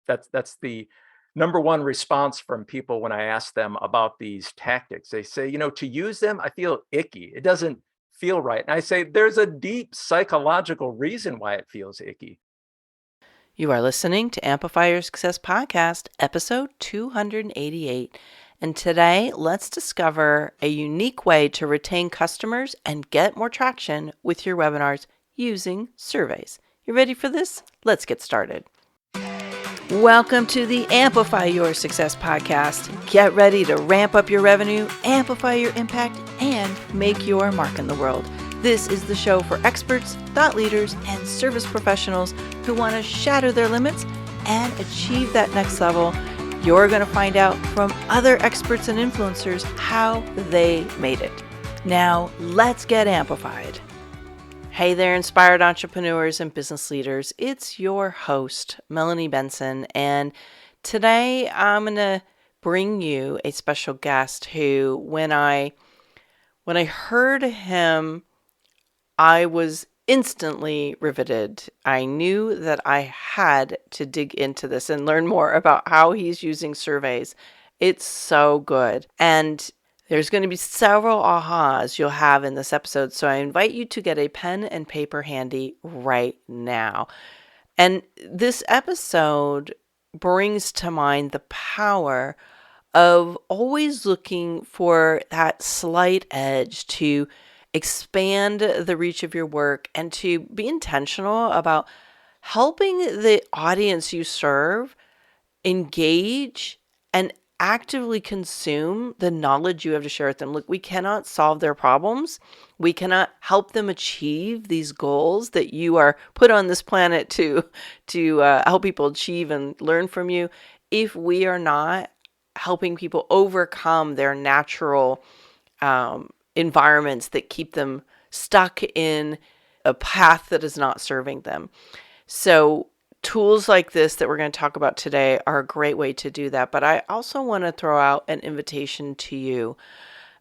That's the number one response from people when I ask them about these tactics. They say, to use them, I feel icky. It doesn't feel right. And I say, there's a deep psychological reason why it feels icky. You are listening to Amplify Your Success Podcast, episode 288. And today, let's discover a unique way to retain customers and get more traction with your webinars using surveys. You ready for this? Let's get started. Welcome to the Amplify Your Success Podcast. Get ready to ramp up your revenue, amplify your impact, and make your mark in the world. This is the show for experts, thought leaders, and service professionals who want to shatter their limits and achieve that next level. You're going to find out from other experts and influencers how they made it. Now, let's get amplified. Hey there, inspired entrepreneurs and business leaders. It's your host, Melanie Benson, and today I'm going to bring you a special guest who, when I heard him, I was instantly riveted. I knew that I had to dig into this and learn more about how he's using surveys. It's so good. And there's going to be several ahas you'll have in this episode. So I invite you to get a pen and paper handy right now. And this episode brings to mind the power of always looking for that slight edge to expand the reach of your work and to be intentional about helping the audience you serve engage and actively consume the knowledge you have to share with them. Look, we cannot solve their problems. We cannot help them achieve these goals that you are put on this planet to help people achieve and learn from you if we are not helping people overcome their natural environments that keep them stuck in a path that is not serving them. So tools like this that we're going to talk about today are a great way to do that. But I also want to throw out an invitation to you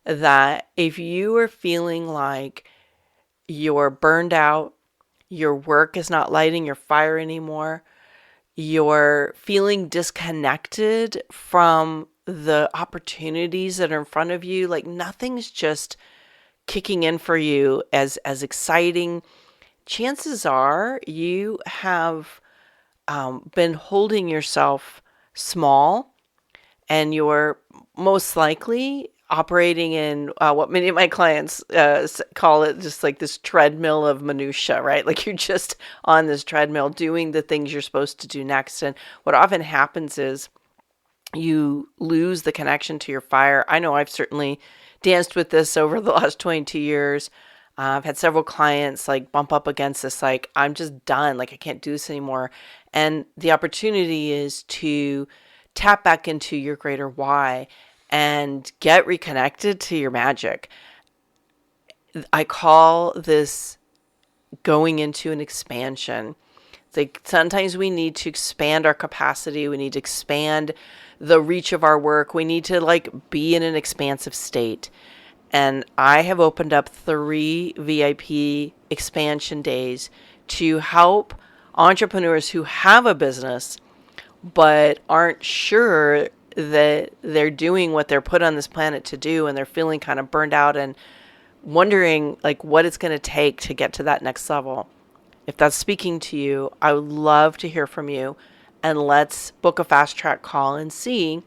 that if you are feeling like you're burned out, your work is not lighting your fire anymore, you're feeling disconnected from the opportunities that are in front of you, like nothing's just kicking in for you as exciting, chances are you have been holding yourself small, and you're most likely operating in what many of my clients call it just like this treadmill of minutia, right? Like you're just on this treadmill doing the things you're supposed to do next. And what often happens is you lose the connection to your fire. I know I've certainly danced with this over the last 22 years. I've had several clients like bump up against this, like, I'm just done. Like, I can't do this anymore. And the opportunity is to tap back into your greater why and get reconnected to your magic. I call this going into an expansion. It's like sometimes we need to expand our capacity. We need to expand the reach of our work. We need to like be in an expansive state. And I have opened up 3 VIP expansion days to help entrepreneurs who have a business but aren't sure that they're doing what they're put on this planet to do, and they're feeling kind of burned out and wondering like what it's going to take to get to that next level. If that's speaking to you, I would love to hear from you, and let's book a fast track call and see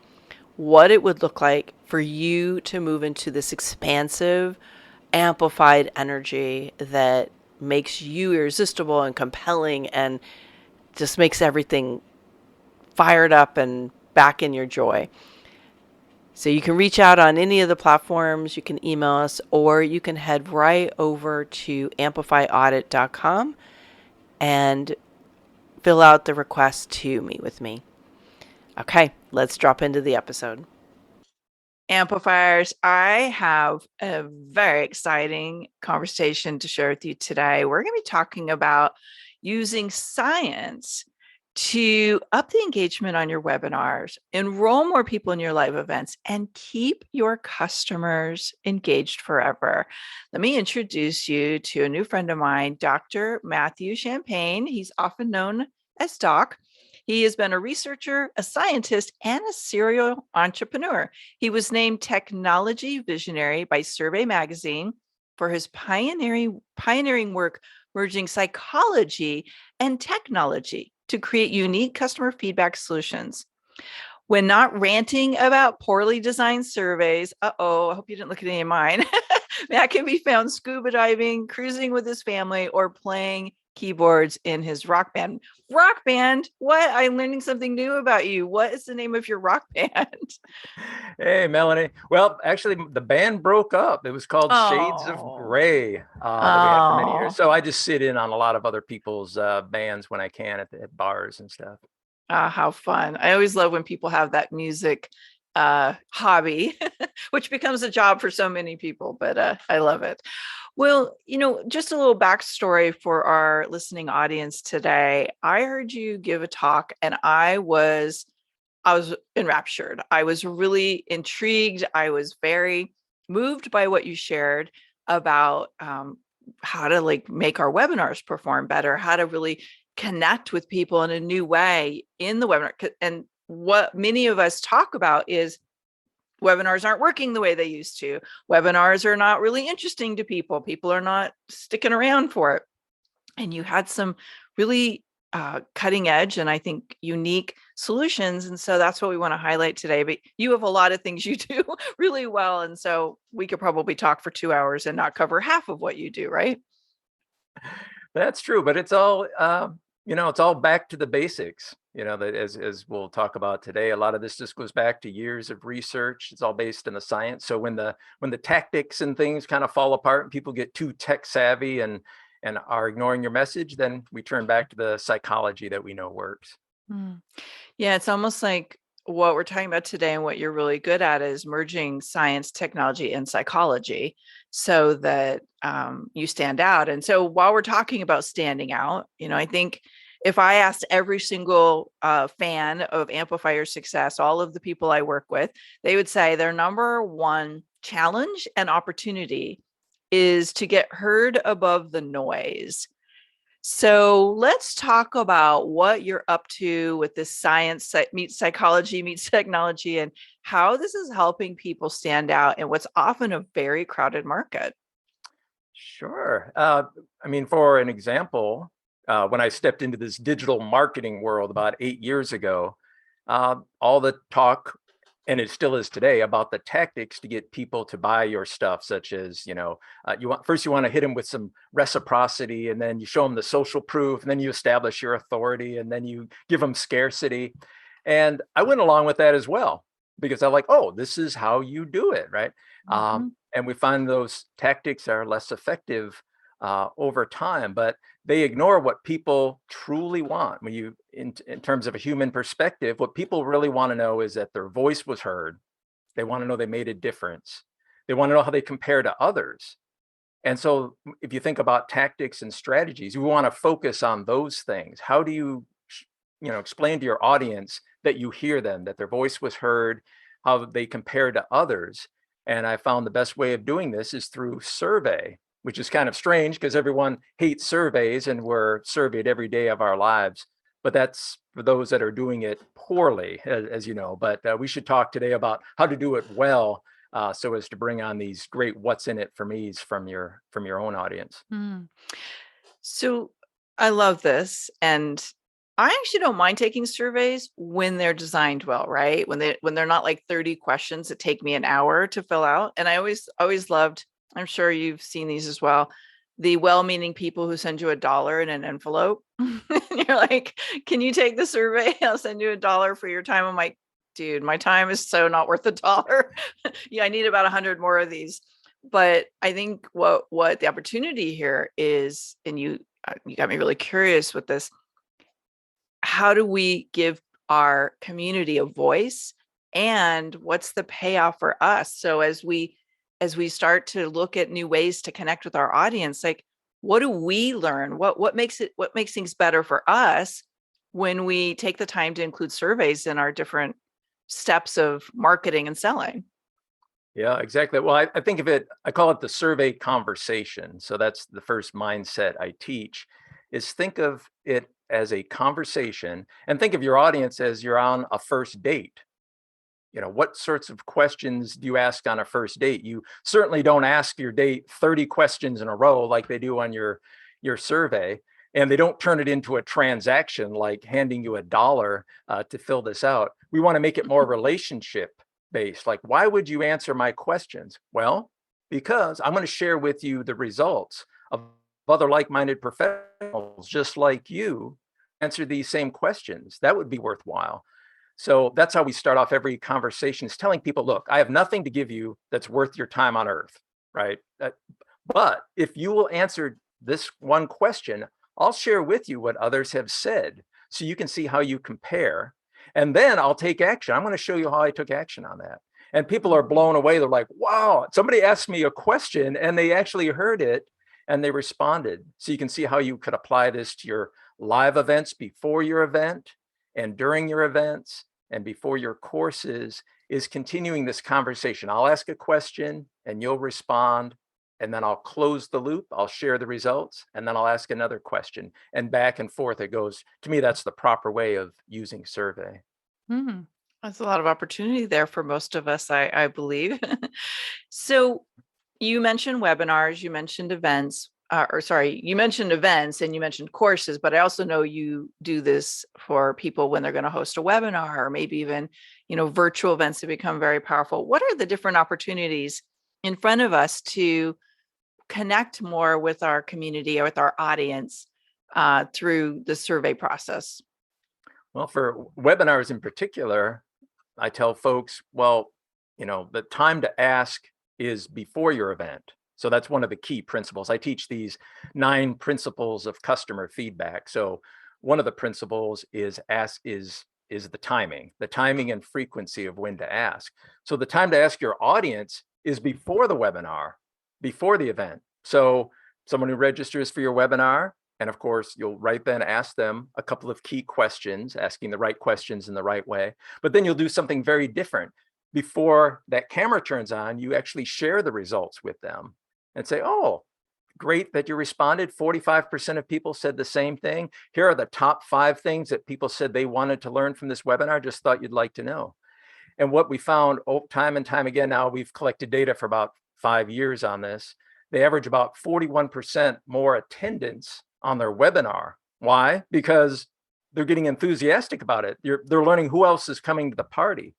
what it would look like for you to move into this expansive, amplified energy that makes you irresistible and compelling and just makes everything fired up and back in your joy. So you can reach out on any of the platforms, you can email us, or you can head right over to amplifyaudit.com and fill out the request to meet with me. Okay, let's drop into the episode. Amplifiers, I have a very exciting conversation to share with you today. We're going to be talking about using science to up the engagement on your webinars, enroll more people in your live events, and keep your customers engaged forever. Let me introduce you to a new friend of mine, Dr. Matthew Champagne. He's often known as Doc. He has been a researcher, a scientist, and a serial entrepreneur. He was named Technology Visionary by Survey Magazine for his pioneering work merging psychology and technology to create unique customer feedback solutions. When not ranting about poorly designed surveys, I hope you didn't look at any of mine. Matt can be found scuba diving, cruising with his family, or playing keyboards in his rock band. Rock band? What? I'm learning something new about you. What is the name of your rock band? Hey, Melanie. Well, actually, the band broke up. It was called Shades of Gray that we had for many years. So I just sit in on a lot of other people's bands when I can at bars and stuff. How fun. I always love when people have that music hobby, which becomes a job for so many people, but I love it. Well, just a little backstory for our listening audience today. I heard you give a talk and I was enraptured. I was really intrigued. I was very moved by what you shared about how to make our webinars perform better, how to really connect with people in a new way in the webinar. And what many of us talk about is webinars aren't working the way they used to. Webinars are not really interesting to people. People are not sticking around for it. And you had some really cutting edge and I think unique solutions. And so that's what we want to highlight today. But you have a lot of things you do really well. And so we could probably talk for 2 hours and not cover half of what you do, right? That's true, but it's all it's all back to the basics. That as we'll talk about today, a lot of this just goes back to years of research. It's all based in the science. So when the tactics and things kind of fall apart and people get too tech savvy and are ignoring your message, then we turn back to the psychology that we know works. Yeah, it's almost like what we're talking about today and what you're really good at is merging science, technology, and psychology so that you stand out. And so while we're talking about standing out, I think if I asked every single fan of Amplify Your Success, all of the people I work with, they would say their number one challenge and opportunity is to get heard above the noise. So let's talk about what you're up to with this science meets psychology meets technology and how this is helping people stand out in what's often a very crowded market. Sure. For an example, when I stepped into this digital marketing world about 8 years ago, all the talk, and it still is today, about the tactics to get people to buy your stuff, such as, you want to hit them with some reciprocity, and then you show them the social proof, and then you establish your authority, and then you give them scarcity. And I went along with that as well, because I'm like, oh, this is how you do it, right? Mm-hmm. And we find those tactics are less effective over time, but they ignore what people truly want. When you, in terms of a human perspective, what people really want to know is that their voice was heard. They want to know they made a difference. They want to know how they compare to others. And so if you think about tactics and strategies, you want to focus on those things. How do you, explain to your audience that you hear them, that their voice was heard, how they compare to others? And I found the best way of doing this is through survey, which is kind of strange because everyone hates surveys and we're surveyed every day of our lives. But that's for those that are doing it poorly, as you know. But we should talk today about how to do it well, so as to bring on these great "what's in it for me's" from your own audience. So I love this, and I actually don't mind taking surveys when they're designed well, right? When they're not like 30 questions that take me an hour to fill out. And I always loved, I'm sure you've seen these as well, the well-meaning people who send you $1 in an envelope. You're like, can you take the survey? I'll send you $1 for your time. I'm like, dude, my time is so not worth $1. Yeah, I need about 100 more of these. But I think what the opportunity here is, and you got me really curious with this, how do we give our community a voice, and what's the payoff for us? So as we start to look at new ways to connect with our audience, like, what do we learn? What makes things better for us when we take the time to include surveys in our different steps of marketing and selling? Yeah, exactly. Well, I think of it, I call it the survey conversation. So that's the first mindset I teach. is think of it as a conversation, and think of your audience as you're on a first date. What sorts of questions do you ask on a first date? You certainly don't ask your date 30 questions in a row like they do on your survey, and they don't turn it into a transaction like handing you $1 to fill this out. We want to make it more relationship based. Like, why would you answer my questions? Well, because I'm going to share with you the results of other like-minded professionals just like you answer these same questions. That would be worthwhile. So that's how we start off every conversation, is telling people, look, I have nothing to give you that's worth your time on earth, right? But if you will answer this one question, I'll share with you what others have said so you can see how you compare. And then I'll take action. I'm going to show you how I took action on that. And people are blown away. They're like, wow, somebody asked me a question and they actually heard it and they responded. So you can see how you could apply this to your live events before your event and during your events and before your courses, is continuing this conversation. I'll ask a question and you'll respond, and then I'll close the loop. I'll share the results, and then I'll ask another question, and back and forth it goes. To me, that's the proper way of using survey. That's a lot of opportunity there for most of us, I believe. So you mentioned webinars, you mentioned events. You mentioned events and you mentioned courses, but I also know you do this for people when they're going to host a webinar, or maybe even, virtual events that become very powerful. What are the different opportunities in front of us to connect more with our community or with our audience through the survey process? Well, for webinars in particular, I tell folks, the time to ask is before your event. So that's one of the key principles. I teach these 9 principles of customer feedback. So one of the principles is the timing and frequency of when to ask. So the time to ask your audience is before the webinar, before the event. So someone who registers for your webinar, and of course, you'll right then ask them a couple of key questions, asking the right questions in the right way. But then you'll do something very different. Before that camera turns on, you actually share the results with them and say, oh, great that you responded. 45% of people said the same thing. Here are the top 5 things that people said they wanted to learn from this webinar. Just thought you'd like to know. And what we found time and time again, now we've collected data for about 5 years on this, they average about 41% more attendance on their webinar. Why? Because they're getting enthusiastic about it. They're learning who else is coming to the party.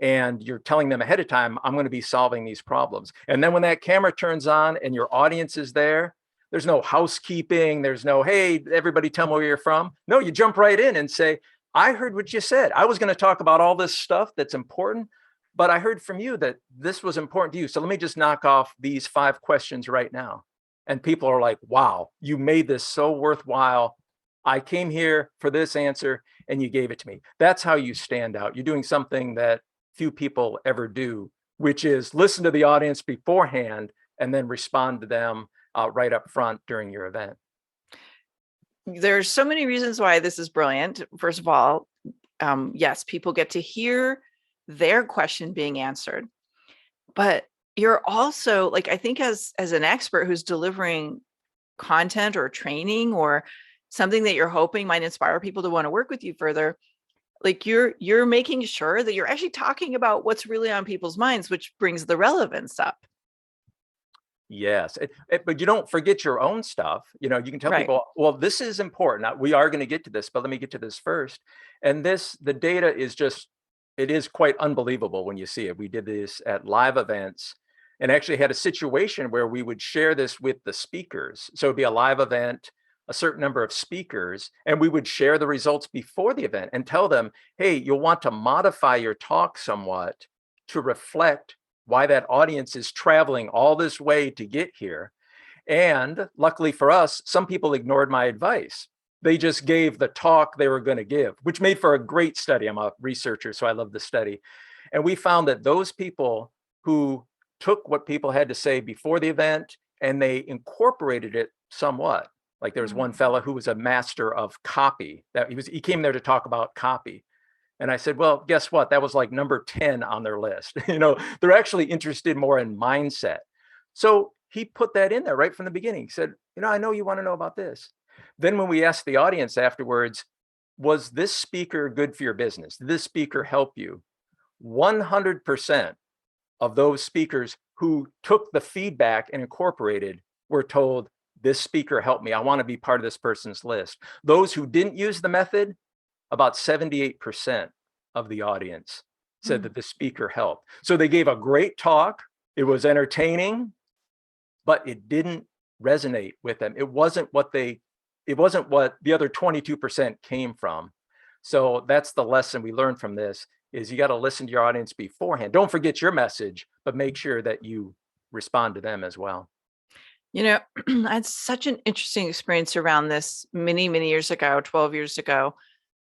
And you're telling them ahead of time, I'm going to be solving these problems. And then when that camera turns on and your audience is there, there's no housekeeping. There's no, hey, everybody tell me where you're from. No, you jump right in and say, I heard what you said. I was going to talk about all this stuff that's important, but I heard from you that this was important to you. So let me just knock off these 5 questions right now. And people are like, wow, you made this so worthwhile. I came here for this answer and you gave it to me. That's how you stand out. You're doing something that few people ever do, which is listen to the audience beforehand and then respond to them right up front during your event. There's so many reasons why this is brilliant. First of all, yes, people get to hear their question being answered, but you're also, like, I think as an expert who's delivering content or training or something that you're hoping might inspire people to want to work with you further, like you're making sure that you're actually talking about what's really on people's minds, which brings the relevance up. Yes, but you don't forget your own stuff. You can tell people, well, this is important. We are going to get to this, but let me get to this first. And the data is it is quite unbelievable when you see it. We did this at live events and actually had a situation where we would share this with the speakers. So it'd be a live event, a certain number of speakers, and we would share the results before the event and tell them, hey, you'll want to modify your talk somewhat to reflect why that audience is traveling all this way to get here. And luckily for us, some people ignored my advice. They just gave the talk they were going to give, which made for a great study. I'm a researcher, so I love the study. And we found that those people who took what people had to say before the event and they incorporated it somewhat. Like there was one fella who was a master of copy. He came there to talk about copy. And I said, well, guess what? That was like number 10 on their list. They're actually interested more in mindset. So he put that in there right from the beginning. He said, I know you want to know about this. Then when we asked the audience afterwards, was this speaker good for your business? Did this speaker help you? 100% of those speakers who took the feedback and incorporated were told, this speaker helped me. I want to be part of this person's list. Those who didn't use the method, about 78% of the audience said that the speaker helped. So they gave a great talk. It was entertaining, but it didn't resonate with them. It wasn't what the other 22% came from. So that's the lesson we learned from this, is you got to listen to your audience beforehand. Don't forget your message, but make sure that you respond to them as well. You know, I had such an interesting experience around this many, many years ago, 12 years ago.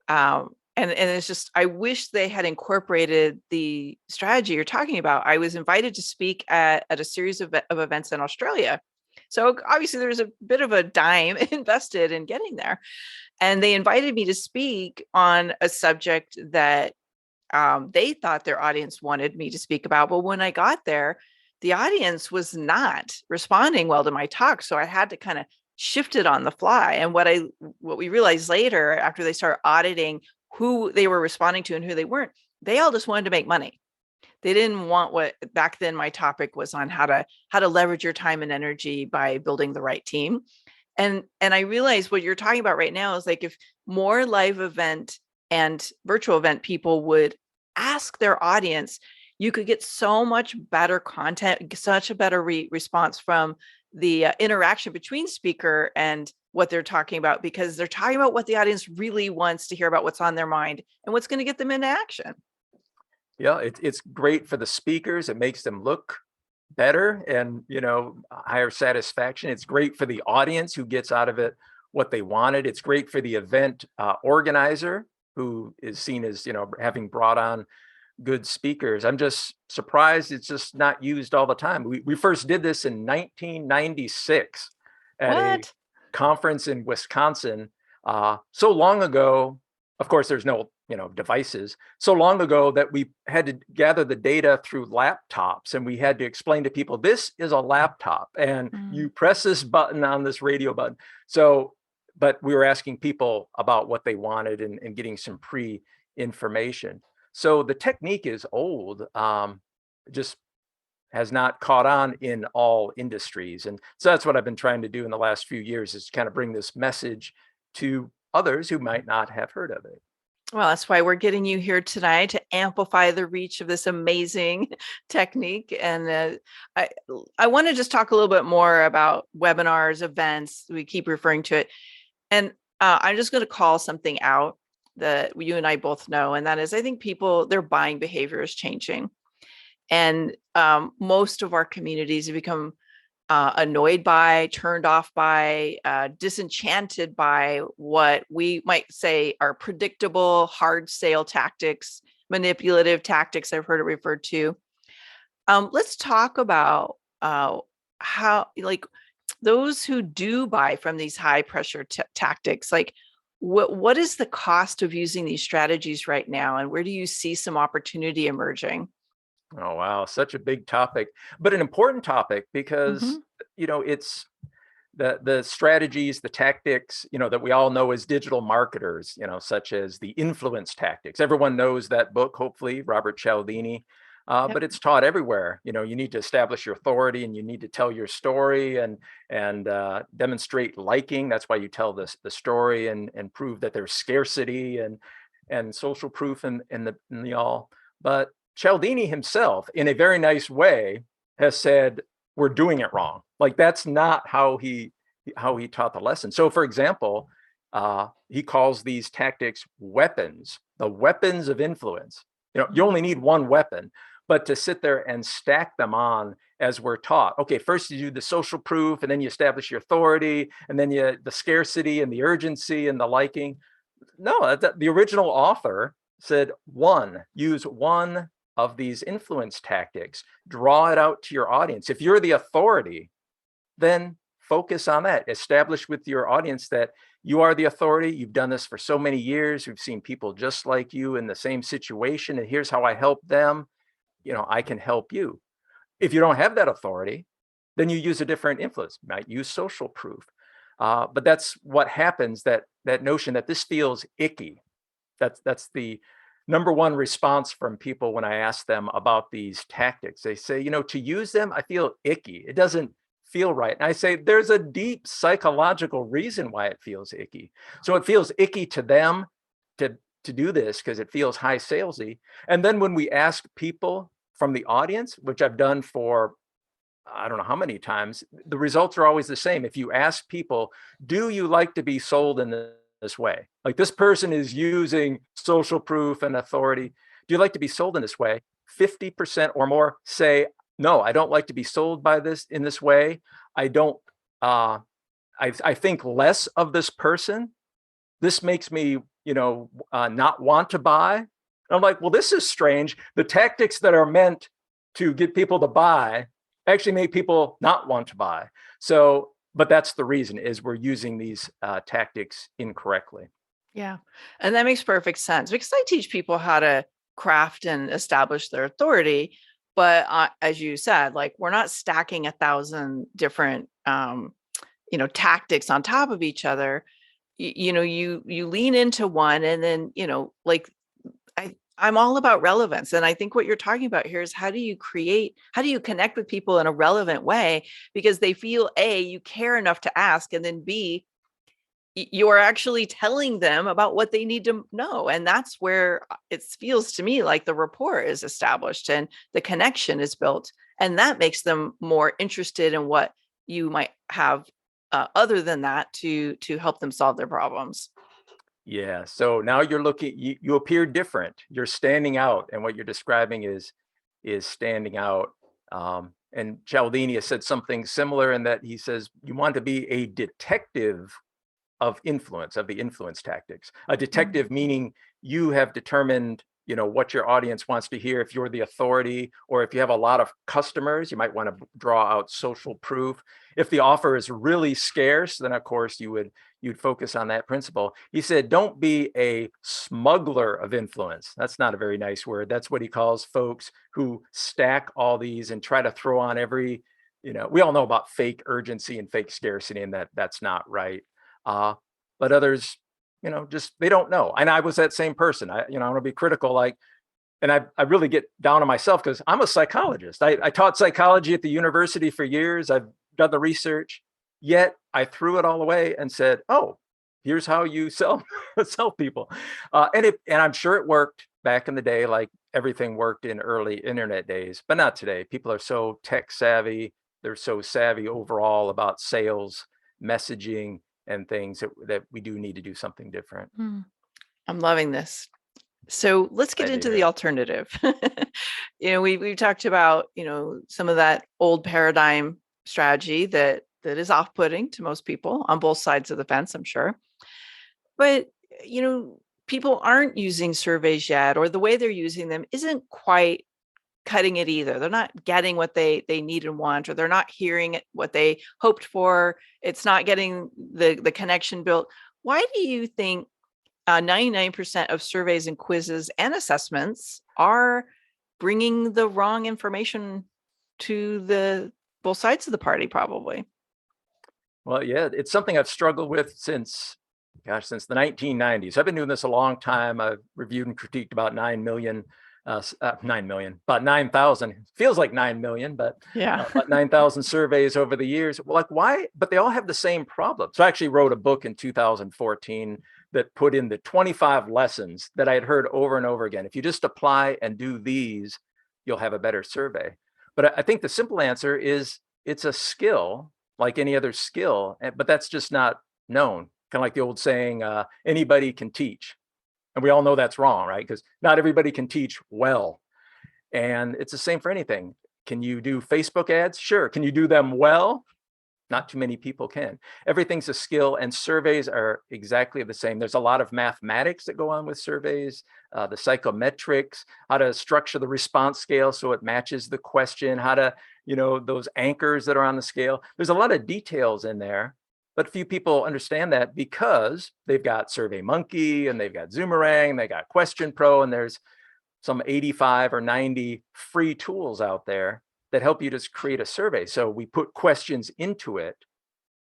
And it's just, I wish they had incorporated the strategy you're talking about. I was invited to speak at a series of events in Australia. So obviously there's a bit of a dime invested in getting there. And they invited me to speak on a subject that they thought their audience wanted me to speak about. But when I got there, the audience was not responding well to my talk. So I had to kind of shift it on the fly. And what we realized later, after they started auditing who they were responding to and who they weren't, they all just wanted to make money. They didn't want what back then my topic was on how to leverage your time and energy by building the right team. And I realized what you're talking about right now is like, if more live event and virtual event people would ask their audience, you could get so much better content, such a better response from the interaction between speaker and what they're talking about, because they're talking about what the audience really wants to hear about, what's on their mind and what's going to get them into action. Yeah, it's great for the speakers. It makes them look better and, higher satisfaction. It's great for the audience who gets out of it what they wanted. It's great for the event organizer who is seen as, having brought on good speakers. I'm just surprised it's just not used all the time. We first did this in 1996 at a conference in Wisconsin. So long ago, of course, there's no, devices. So long ago that we had to gather the data through laptops, and we had to explain to people, this is a laptop and you press this button on this radio button. So, but we were asking people about what they wanted and getting some pre-information. So the technique is old, just has not caught on in all industries. And so that's what I've been trying to do in the last few years, is kind of bring this message to others who might not have heard of it. Well, that's why we're getting you here tonight, to amplify the reach of this amazing technique. And I want to just talk a little bit more about webinars, events. We keep referring to it. And I'm just going to call something out that you and I both know. And that is, I think their buying behavior is changing. And most of our communities have become annoyed by, turned off by, disenchanted by what we might say are predictable, hard sale tactics, manipulative tactics, I've heard it referred to. Let's talk about how, like, those who do buy from these high pressure tactics, like what is the cost of using these strategies right now? And where do you see some opportunity emerging? Oh, wow. Such a big topic, but an important topic because, it's the strategies, the tactics, that we all know as digital marketers, such as the influence tactics. Everyone knows that book, hopefully, Robert Cialdini, but it's taught everywhere. You need to establish your authority and you need to tell your story and demonstrate liking. That's why you tell the story and prove that there's scarcity and social proof and the all. But Cialdini himself, in a very nice way, has said, we're doing it wrong. Like, that's not how he taught the lesson. So, for example, he calls these tactics weapons, the weapons of influence. You only need one weapon, but to sit there and stack them on as we're taught. Okay, first you do the social proof, and then you establish your authority, and then the scarcity and the urgency and the liking. No, the original author said use one of these influence tactics, draw it out to your audience. If you're the authority, then focus on that. Establish with your audience that you are the authority. You've done this for so many years. We've seen people just like you in the same situation, and here's how I help them. I can help you. If you don't have that authority, then you use a different influence. You might use social proof. But that's what happens, that notion that this feels icky. That's the number one response from people when I ask them about these tactics. They say, to use them, I feel icky. It doesn't feel right. And I say, there's a deep psychological reason why it feels icky. So it feels icky to them to do this because it feels high salesy. And then when we ask people from the audience, which I've done for I don't know how many times, the results are always the same. If you ask people, do you like to be sold in this way? Like, this person is using social proof and authority. Do you like to be sold in this way? 50% or more say, no, I don't like to be sold by this in this way. I don't, I think less of this person. This makes me, not want to buy. And I'm like, well, this is strange. The tactics that are meant to get people to buy actually make people not want to buy. So, but that's the reason, is we're using these tactics incorrectly. Yeah. And that makes perfect sense, because I teach people how to craft and establish their authority. But as you said, like, we're not stacking 1,000 different, tactics on top of each other. You lean into one, and then, like, I'm all about relevance. And I think what you're talking about here is, how do you connect with people in a relevant way? Because they feel, A, you care enough to ask, and then B, you're actually telling them about what they need to know. And that's where it feels to me like the rapport is established and the connection is built. And that makes them more interested in what you might have other than that to help them solve their problems. Yeah. So now you're looking, you appear different. You're standing out, and what you're describing is standing out. And Cialdini has said something similar, in that he says you want to be a detective of influence, of the influence tactics. A detective meaning you have determined, what your audience wants to hear. If you're the authority, or if you have a lot of customers, you might want to draw out social proof. If the offer is really scarce, then of course you'd focus on that principle. He said, don't be a smuggler of influence. That's not a very nice word. That's what he calls folks who stack all these and try to throw on every, we all know about fake urgency and fake scarcity, and that's not right. But others, just, they don't know. And I was that same person. I want to be critical, and I really get down on myself, because I'm a psychologist. I taught psychology at the university for years. I've done the research, yet I threw it all away and said, oh, here's how you sell people. And I'm sure it worked back in the day, like everything worked in early internet days, but not today. People are so tech savvy. They're so savvy overall about sales, messaging, and things that we do need to do something different. I'm loving this. So let's get into the alternative. We've talked about, some of that old paradigm strategy that is off-putting to most people on both sides of the fence, I'm sure. But, people aren't using surveys yet, or the way they're using them isn't quite cutting it either. They're not getting what they need and want, or they're not hearing what they hoped for. It's not getting the connection built. Why do you think 99% of surveys and quizzes and assessments are bringing the wrong information to the both sides of the party, probably? Well, yeah, it's something I've struggled with since the 1990s. I've been doing this a long time. I've reviewed and critiqued about 9 million, about 9,000. Feels like 9 million, but yeah, about 9,000 surveys over the years. Well, like, why? But they all have the same problem. So I actually wrote a book in 2014 that put in the 25 lessons that I had heard over and over again. If you just apply and do these, you'll have a better survey. But I think the simple answer is, it's a skill like any other skill, but that's just not known. Kind of like the old saying, anybody can teach. And we all know that's wrong, right? Because not everybody can teach well. And it's the same for anything. Can you do Facebook ads? Sure. Can you do them well? Not too many people can. Everything's a skill, and surveys are exactly the same. There's a lot of mathematics that go on with surveys, the psychometrics, how to structure the response scale so it matches the question, how to, those anchors that are on the scale. There's a lot of details in there, but few people understand that, because they've got SurveyMonkey and they've got Zoomerang, they got Question Pro, and there's some 85 or 90 free tools out there that help you just create a survey. So we put questions into it,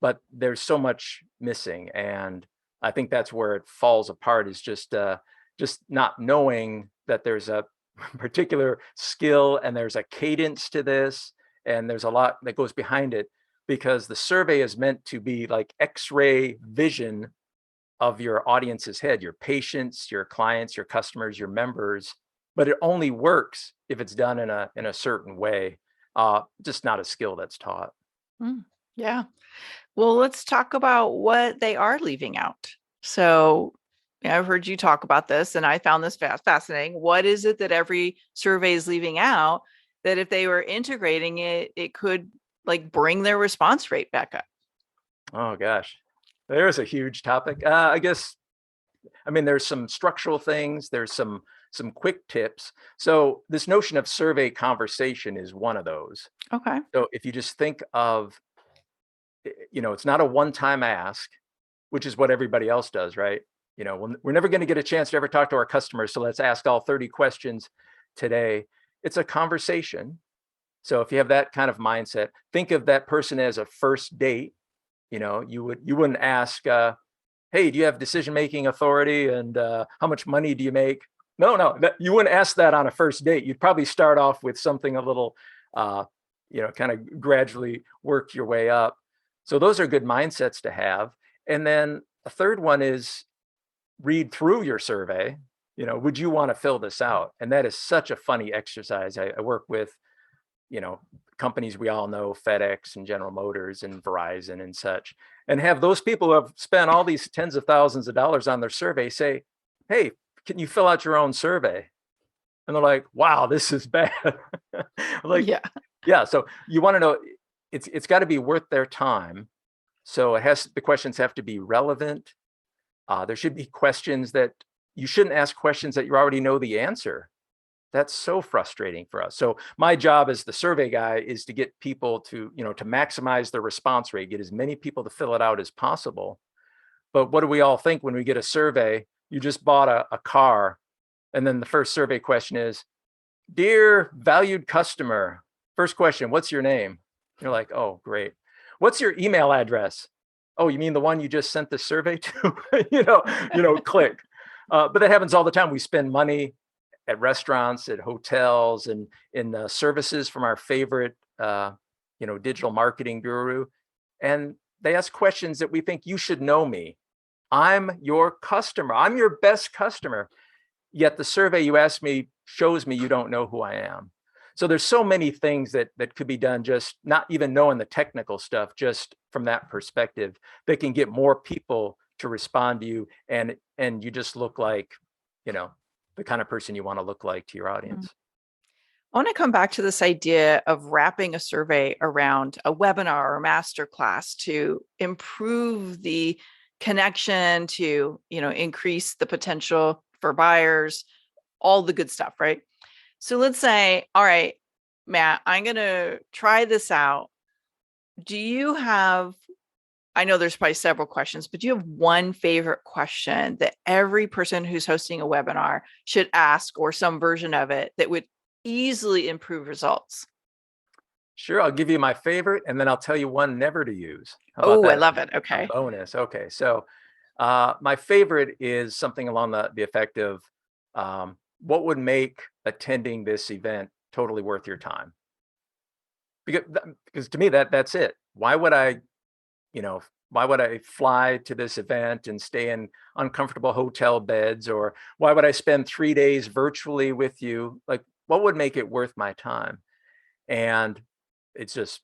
but there's so much missing. And I think that's where it falls apart, is just not knowing that there's a particular skill and there's a cadence to this, and there's a lot that goes behind it, because the survey is meant to be like X-ray vision of your audience's head, your patients, your clients, your customers, your members, but it only works if it's done in a certain way, just not a skill that's taught. Yeah. Well, let's talk about what they are leaving out. So, I've heard you talk about this, and I found this fascinating. What is it that every survey is leaving out that if they were integrating it, it could like bring their response rate back up? Oh gosh, there's a huge topic. I guess, I mean, there's some structural things, there's some quick tips. So this notion of survey conversation is one of those. Okay. So if you just think of, it's not a one-time ask, which is what everybody else does, right? We're never going to get a chance to ever talk to our customers, so let's ask all 30 questions today. It's a conversation. So if you have that kind of mindset, think of that person as a first date. You wouldn't ask, hey, do you have decision-making authority, and how much money do you make? No, you wouldn't ask that on a first date. You'd probably start off with something a little, kind of gradually work your way up. So those are good mindsets to have. And then a third one is read through your survey. Would you want to fill this out? And that is such a funny exercise. I work with, companies we all know, FedEx and General Motors and Verizon and such, and have those people who have spent all these tens of thousands of dollars on their survey say, hey, can you fill out your own survey? And they're like, wow, this is bad. Like, yeah. So you want to know, it's got to be worth their time. So the questions have to be relevant. There should be questions that you shouldn't ask questions that you already know the answer. That's so frustrating for us. So my job as the survey guy is to get people to maximize their response rate, get as many people to fill it out as possible. But what do we all think when we get a survey? You just bought a car, and then the first survey question is, dear valued customer, first question, what's your name? You're like, oh, great. What's your email address? Oh, you mean the one you just sent the survey to? Click. But that happens all the time. We spend money at restaurants, at hotels, and in services from our favorite, digital marketing guru. And they ask questions that we think, you should know me. I'm your customer. I'm your best customer. Yet the survey you asked me shows me you don't know who I am. So there's so many things that could be done, just not even knowing the technical stuff, just from that perspective, that can get more people to respond to you. And you just look like, the kind of person you want to look like to your audience. I want to come back to this idea of wrapping a survey around a webinar or masterclass to improve the connection, to, increase the potential for buyers, all the good stuff, right? So let's say, all right, Matt, I'm going to try this out. Do you have, I know there's probably several questions, but do you have one favorite question that every person who's hosting a webinar should ask, or some version of it that would easily improve results? Sure. I'll give you my favorite, and then I'll tell you one never to use. Oh, I love it. Okay. A bonus. Okay. So my favorite is something along the effect of, what would make attending this event totally worth your time? Because to me, that's it. Why would I fly to this event and stay in uncomfortable hotel beds? Or why would I spend 3 days virtually with you? Like, what would make it worth my time? And it's just,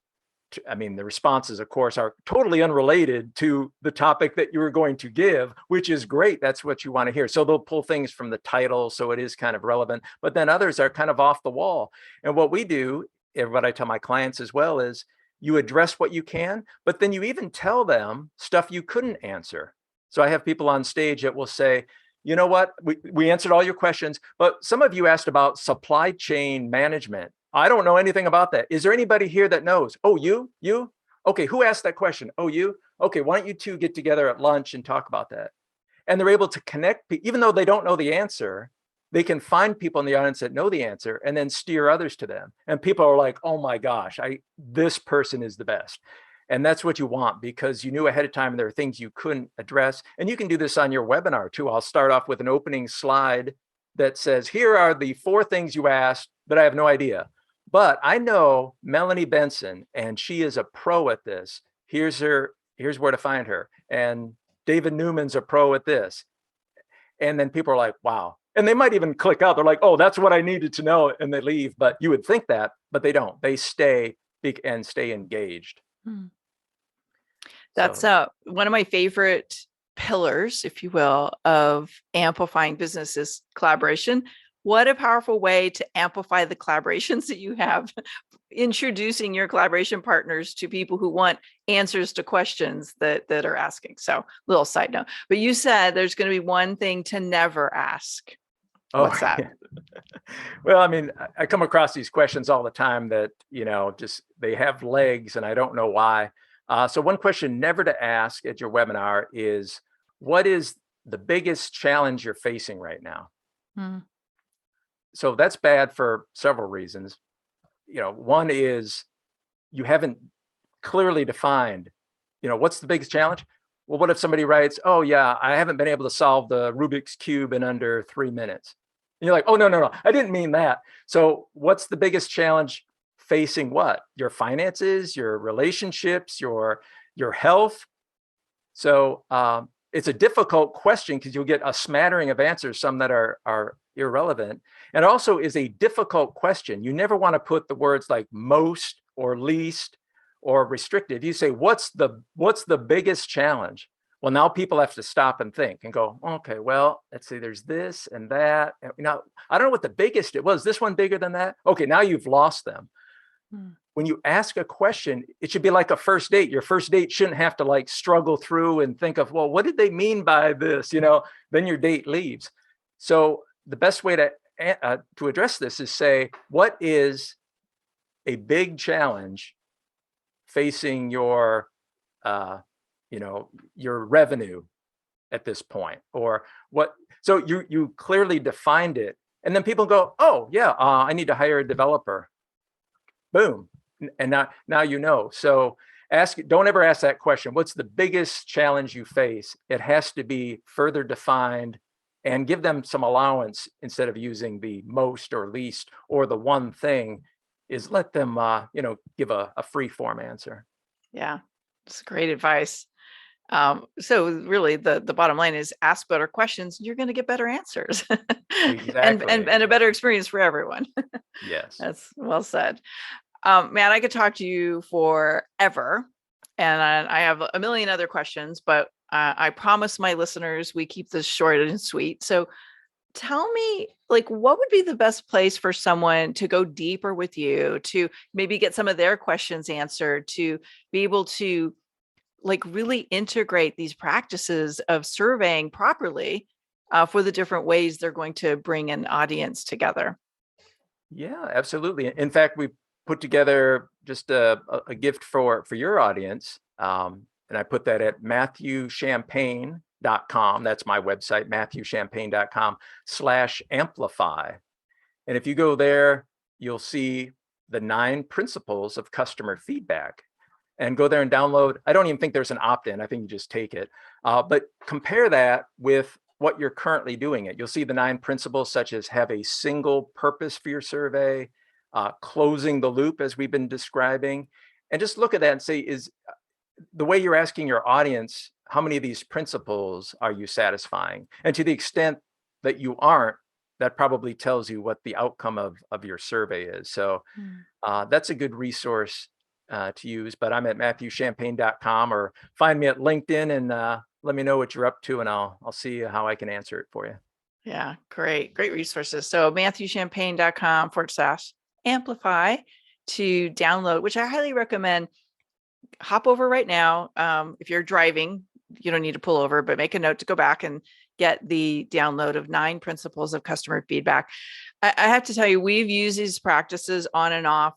the responses, of course, are totally unrelated to the topic that you were going to give, which is great. That's what you want to hear. So they'll pull things from the title, so it is kind of relevant, but then others are kind of off the wall. And what we do, and what I tell my clients as well, is you address what you can, but then you even tell them stuff you couldn't answer. So I have people on stage that will say, you know what, we answered all your questions, but some of you asked about supply chain management. I don't know anything about that. Is there anybody here that knows? Oh, you? Okay, who asked that question? Oh, you? Okay, why don't you two get together at lunch and talk about that? And they're able to connect, even though they don't know the answer, they can find people in the audience that know the answer and then steer others to them. And people are like, oh my gosh, this person is the best. And that's what you want, because you knew ahead of time there are things you couldn't address. And you can do this on your webinar too. I'll start off with an opening slide that says, here are the 4 things you asked that I have no idea. But I know Melanie Benson, and she is a pro at this. Here's where to find her. And David Newman's a pro at this. And then people are like, wow. And they might even click out. They're like, oh, that's what I needed to know. And they leave. But you would think that, but they don't. They stay engaged. That's one of my favorite pillars, if you will, of amplifying business is collaboration. What a powerful way to amplify the collaborations that you have, introducing your collaboration partners to people who want answers to questions that are asking. So, little side note. But you said there's going to be one thing to never ask. What's that? Yeah. Well, I mean, I come across these questions all the time that, just they have legs and I don't know why. So one question never to ask at your webinar is, what is the biggest challenge you're facing right now? So that's bad for several reasons. One is you haven't clearly defined, what's the biggest challenge? Well, what if somebody writes, oh yeah, I haven't been able to solve the Rubik's Cube in under 3 minutes. And you're like, oh, no, I didn't mean that. So what's the biggest challenge facing what? Your finances, your relationships, your health. So it's a difficult question because you'll get a smattering of answers, some that are irrelevant. And also is a difficult question. You never want to put the words like most or least or restricted. You say, what's the biggest challenge? Well, now people have to stop and think and go, okay, well, let's see, there's this and that. Now, I don't know what the biggest it was. This one bigger than that? Okay, now you've lost them. When you ask a question, it should be like a first date. Your first date shouldn't have to like struggle through and think of, well, what did they mean by this? Then your date leaves. So the best way to address this is say, what is a big challenge facing your revenue at this point? Or what? So you clearly defined it, and then people go, oh yeah, I need to hire a developer. Boom. And now So don't ever ask that question. What's the biggest challenge you face? It has to be further defined, and give them some allowance instead of using the most or least or the one thing. Is let them give a free form answer. Yeah, that's great advice. So really the bottom line is ask better questions. You're going to get better answers. Exactly. and a better experience for everyone. Yes. That's well said. Man, I could talk to you forever, and I have a million other questions, but I promise my listeners we keep this short and sweet. So tell me, what would be the best place for someone to go deeper with you, to maybe get some of their questions answered, to be able to really integrate these practices of surveying properly for the different ways they're going to bring an audience together? Yeah, absolutely. In fact, we put together just a gift for your audience. And I put that at MatthewChampagne.com. That's my website, MatthewChampagne.com/amplify. And if you go there, you'll see the 9 principles of customer feedback. And go there and download. I don't even think there's an opt-in. I think you just take it. But compare that with what you're currently doing. You'll see the 9 principles, such as have a single purpose for your survey, closing the loop, as we've been describing. And just look at that and say, is the way you're asking your audience, how many of these principles are you satisfying? And to the extent that you aren't, that probably tells you what the outcome of your survey is. So that's a good resource to use. But I'm at MatthewChampagne.com, or find me at LinkedIn and let me know what you're up to, and I'll see how I can answer it for you. Yeah, great resources. So MatthewChampagne.com/amplify to download, which I highly recommend. Hop over right now. If you're driving, you don't need to pull over, but make a note to go back and get the download of 9 principles of customer feedback. I have to tell you, we've used these practices on and off.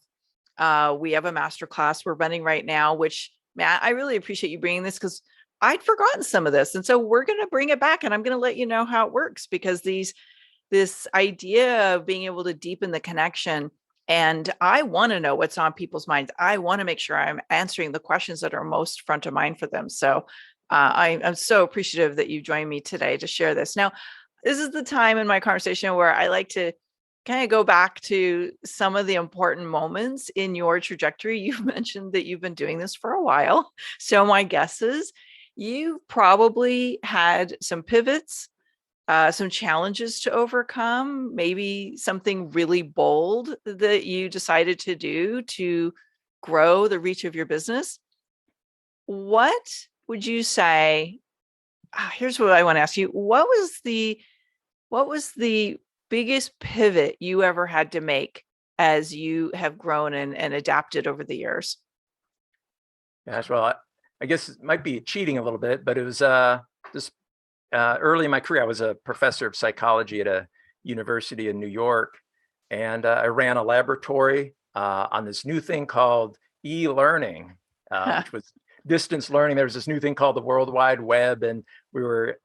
We have a masterclass we're running right now, which, Matt, I really appreciate you bringing this, because I'd forgotten some of this. And so we're going to bring it back, and I'm going to let you know how it works, because this idea of being able to deepen the connection And I want to know what's on people's minds. I want to make sure I'm answering the questions that are most front of mind for them. So I'm so appreciative that you joined me today to share this. Now, this is the time in my conversation where I like to kind of go back to some of the important moments in your trajectory. You've mentioned that you've been doing this for a while. So my guess is you probably had some pivots, some challenges to overcome, maybe something really bold that you decided to do to grow the reach of your business. What would you say? Here's what I want to ask you. What was the biggest pivot you ever had to make as you have grown and adapted over the years? Gosh, well, I guess it might be cheating a little bit, but it was just early in my career. I was a professor of psychology at a university in New York, and I ran a laboratory on this new thing called e-learning, which was distance learning. There was this new thing called the World Wide Web, and we were,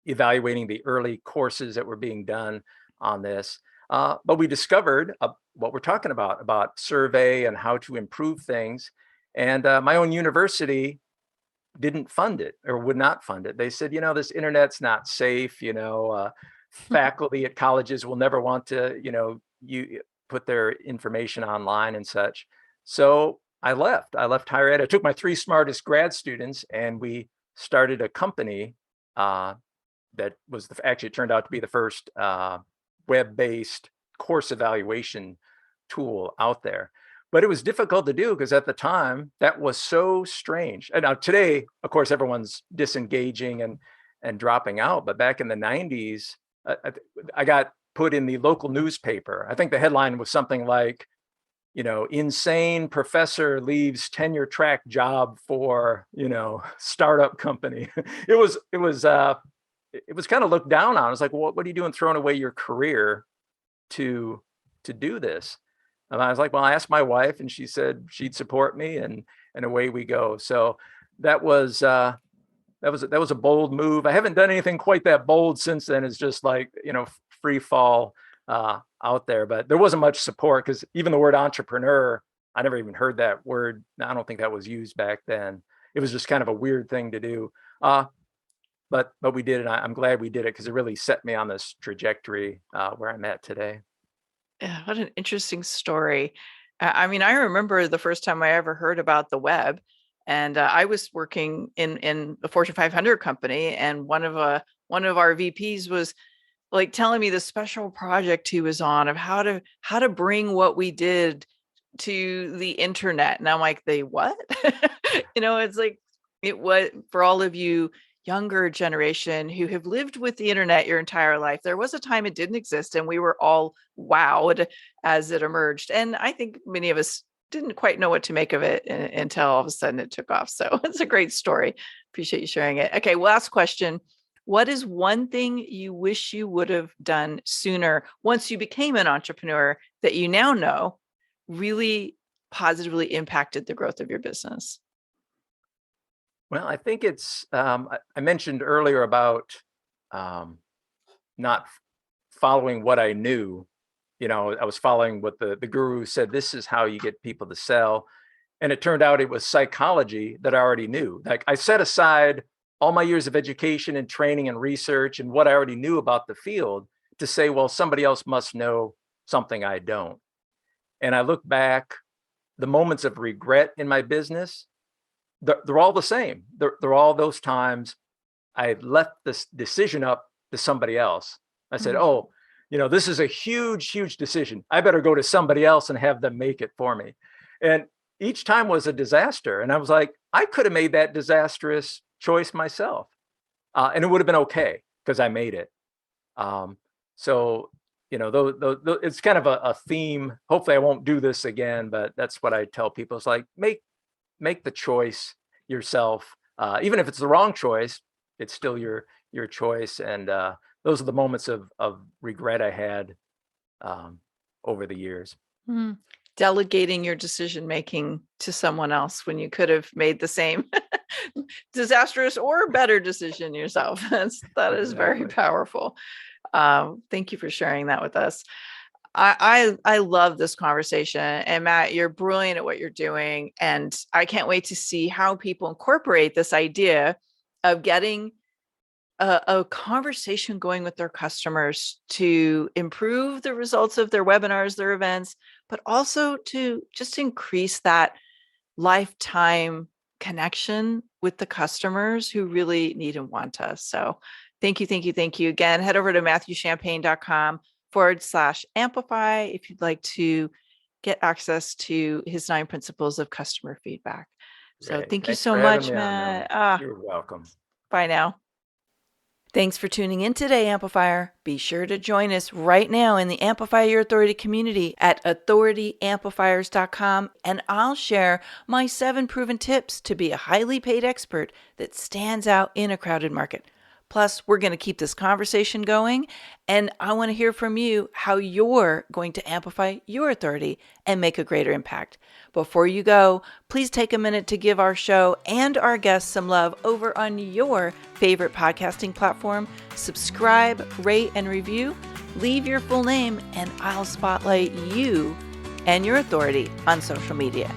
evaluating the early courses that were being done on this. But we discovered what we're talking about survey and how to improve things. And my own university didn't fund it or would not fund it. They said, this internet's not safe. Faculty at colleges will never want to, you put their information online and such. So I left higher ed. I took my 3 smartest grad students and we started a company that was actually turned out to be the first web-based course evaluation tool out there. But it was difficult to do because at the time that was so strange. And now today, of course, everyone's disengaging and dropping out. But back in the 90s, I got put in the local newspaper. I think the headline was something like, insane professor leaves tenure track job for, startup company. It was kind of looked down on. I was like, well, what are you doing throwing away your career to do this? And I was like, well, I asked my wife and she said she'd support me and away we go. So that was a bold move. I haven't done anything quite that bold since then. It's just like, free fall out there, but there wasn't much support because even the word entrepreneur, I never even heard that word. I don't think that was used back then. It was just kind of a weird thing to do. But we did it. I'm glad we did it because it really set me on this trajectory where I'm at today. Yeah, what an interesting story. I mean, I remember the first time I ever heard about the web, and I was working in a Fortune 500 company, and one of our VPs was like telling me the special project he was on of how to bring what we did to the internet, and I'm like, they what? It's like it was for all of you younger generation who have lived with the internet your entire life. There was a time it didn't exist and we were all wowed as it emerged. And I think many of us didn't quite know what to make of it until all of a sudden it took off. So it's a great story. Appreciate you sharing it. Okay, last question. What is one thing you wish you would have done sooner once you became an entrepreneur that you now know really positively impacted the growth of your business? Well, I think it's, I mentioned earlier about not following what I knew. I was following what the guru said, this is how you get people to sell. And it turned out it was psychology that I already knew. Like I set aside all my years of education and training and research and what I already knew about the field to say, well, somebody else must know something I don't. And I look back, the moments of regret in my business, they're all the same. They're all those times I left this decision up to somebody else. I said, oh, this is a huge, huge decision. I better go to somebody else and have them make it for me. And each time was a disaster. And I was like, I could have made that disastrous choice myself. And it would have been okay because I made it. So, it's kind of a theme. Hopefully I won't do this again, but that's what I tell people. It's like, make the choice yourself. Even if it's the wrong choice, it's still your choice. And those are the moments of regret I had over the years. Delegating your decision making to someone else when you could have made the same disastrous or better decision yourself. That is very powerful. Thank you for sharing that with us. I love this conversation. And Matt, you're brilliant at what you're doing. And I can't wait to see how people incorporate this idea of getting a conversation going with their customers to improve the results of their webinars, their events, but also to just increase that lifetime connection with the customers who really need and want us. So thank you, thank you, thank you. Again, head over to MatthewChampagne.com/amplify if you'd like to get access to his 9 principles of customer feedback. So Great. thank you Thanks so for having much, me on, Melanie. Matt. You're welcome. Bye now. Thanks for tuning in today, Amplifier. Be sure to join us right now in the Amplify Your Authority community at authorityamplifiers.com, and I'll share my 7 proven tips to be a highly paid expert that stands out in a crowded market. Plus, we're going to keep this conversation going, and I want to hear from you how you're going to amplify your authority and make a greater impact. Before you go, please take a minute to give our show and our guests some love over on your favorite podcasting platform. Subscribe, rate, and review. Leave your full name, and I'll spotlight you and your authority on social media.